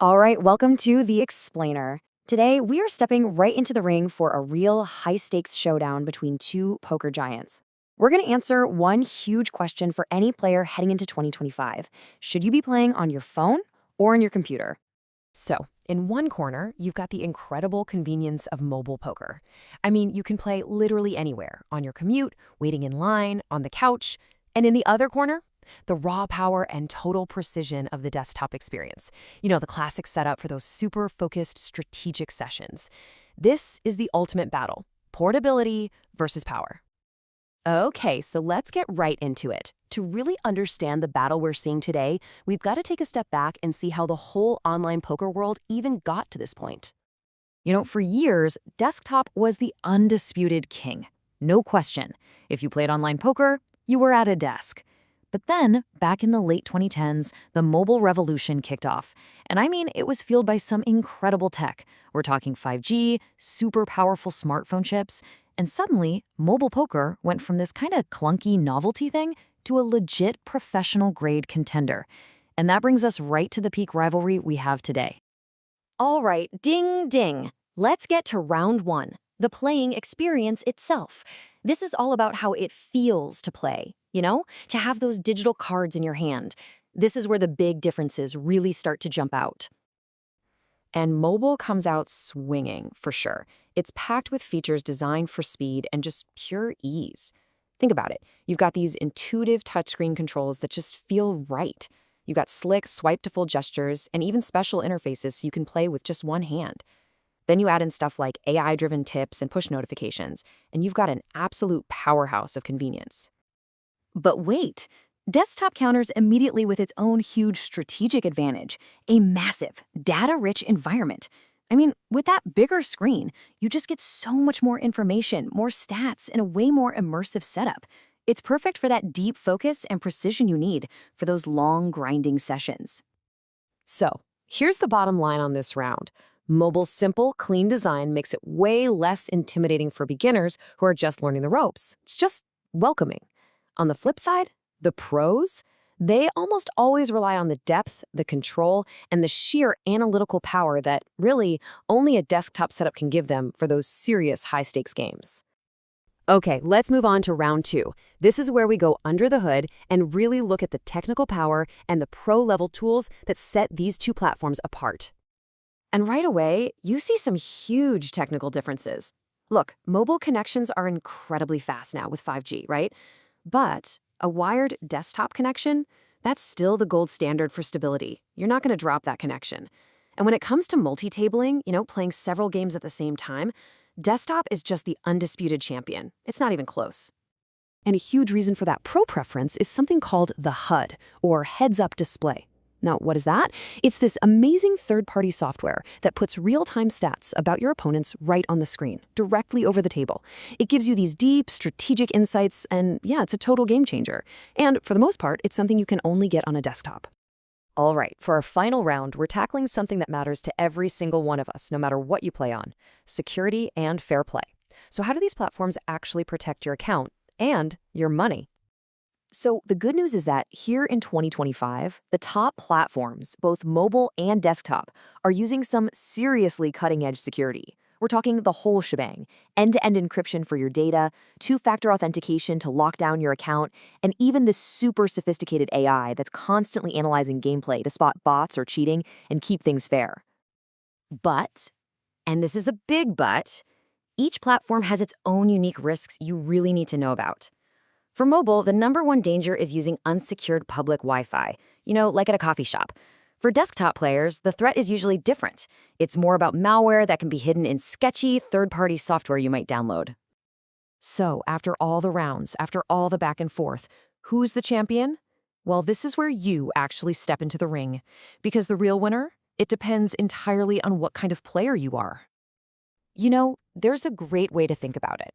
All right, welcome to The Explainer. Today, we are stepping right into the ring for a real high stakes showdown between two poker giants. We're going to answer one huge question for any player heading into 2025. Should you be playing on your phone or on your computer? So, in one corner, you've got the incredible convenience of mobile poker. I mean, you can play literally anywhere, on your commute, waiting in line, on the couch. And in the other corner, the raw power and total precision of the desktop experience. The classic setup for those super focused strategic sessions. This is the ultimate battle, portability versus power. Okay, so let's get right into it. To really understand the battle we're seeing today, we've got to take a step back and see how the whole online poker world even got to this point. For years, desktop was the undisputed king. No question. If you played online poker, you were at a desk. But then, back in the late 2010s, the mobile revolution kicked off. And I mean, it was fueled by some incredible tech. We're talking 5G, super powerful smartphone chips, and suddenly, mobile poker went from this kind of clunky novelty thing to a legit professional-grade contender. And that brings us right to the peak rivalry we have today. All right, ding, ding. Let's get to round one, the playing experience itself. This is all about how it feels to play, to have those digital cards in your hand. This is where the big differences really start to jump out. And mobile comes out swinging, for sure. It's packed with features designed for speed and just pure ease. Think about it. You've got these intuitive touchscreen controls that just feel right. You've got slick swipe-to-full gestures and even special interfaces so you can play with just one hand. Then you add in stuff like AI-driven tips and push notifications, and you've got an absolute powerhouse of convenience. But wait, desktop counters immediately with its own huge strategic advantage, a massive, data-rich environment. I mean, with that bigger screen, you just get so much more information, more stats, and a way more immersive setup. It's perfect for that deep focus and precision you need for those long, grinding sessions. So, here's the bottom line on this round. Mobile's simple, clean design makes it way less intimidating for beginners who are just learning the ropes. It's just welcoming. On the flip side, the pros, they almost always rely on the depth, the control, and the sheer analytical power that really only a desktop setup can give them for those serious high-stakes games. Okay, let's move on to round two. This is where we go under the hood and really look at the technical power and the pro-level tools that set these two platforms apart. And right away, you see some huge technical differences. Look, mobile connections are incredibly fast now with 5G, right? But a wired desktop connection, that's still the gold standard for stability. You're not going to drop that connection. And when it comes to multi-tabling, playing several games at the same time, desktop is just the undisputed champion. It's not even close. And a huge reason for that pro preference is something called the HUD, or heads-up display. Now, what is that? It's this amazing third-party software that puts real-time stats about your opponents right on the screen, directly over the table. It gives you these deep, strategic insights, and yeah, it's a total game changer. And for the most part, it's something you can only get on a desktop. All right, for our final round, we're tackling something that matters to every single one of us, no matter what you play on: security and fair play. So how do these platforms actually protect your account and your money? So the good news is that here in 2025, the top platforms, both mobile and desktop, are using some seriously cutting-edge security. We're talking the whole shebang: end-to-end encryption for your data, two-factor authentication to lock down your account, and even this super sophisticated AI that's constantly analyzing gameplay to spot bots or cheating and keep things fair. But, and this is a big but, each platform has its own unique risks you really need to know about. For mobile, the number one danger is using unsecured public Wi-Fi, like at a coffee shop. For desktop players, the threat is usually different. It's more about malware that can be hidden in sketchy, third-party software you might download. So, after all the rounds, after all the back and forth, who's the champion? Well, this is where you actually step into the ring. Because the real winner, it depends entirely on what kind of player you are. There's a great way to think about it.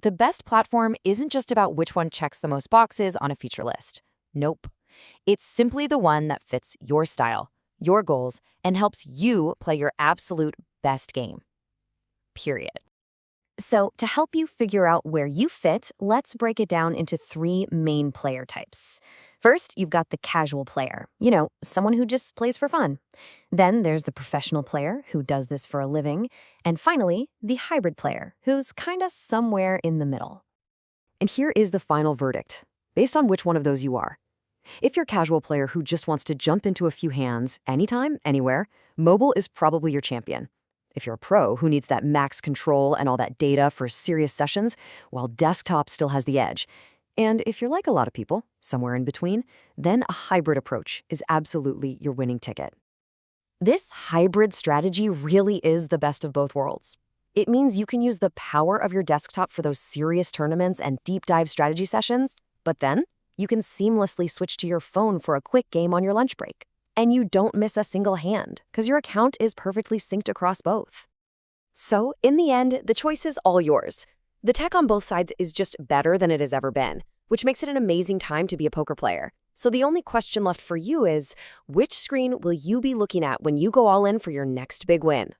The best platform isn't just about which one checks the most boxes on a feature list. Nope. It's simply the one that fits your style, your goals, and helps you play your absolute best game. Period. So, to help you figure out where you fit, let's break it down into three main player types. First, you've got the casual player, you know, someone who just plays for fun. Then there's the professional player who does this for a living. And finally, the hybrid player, who's kinda somewhere in the middle. And here is the final verdict, based on which one of those you are. If you're a casual player who just wants to jump into a few hands, anytime, anywhere, mobile is probably your champion. If you're a pro who needs that max control and all that data for serious sessions, well, desktop still has the edge. And if you're like a lot of people, somewhere in between, then a hybrid approach is absolutely your winning ticket. This hybrid strategy really is the best of both worlds. It means you can use the power of your desktop for those serious tournaments and deep dive strategy sessions, but then you can seamlessly switch to your phone for a quick game on your lunch break. And you don't miss a single hand, because your account is perfectly synced across both. So, in the end, the choice is all yours. The tech on both sides is just better than it has ever been, which makes it an amazing time to be a poker player. So the only question left for you is, which screen will you be looking at when you go all in for your next big win?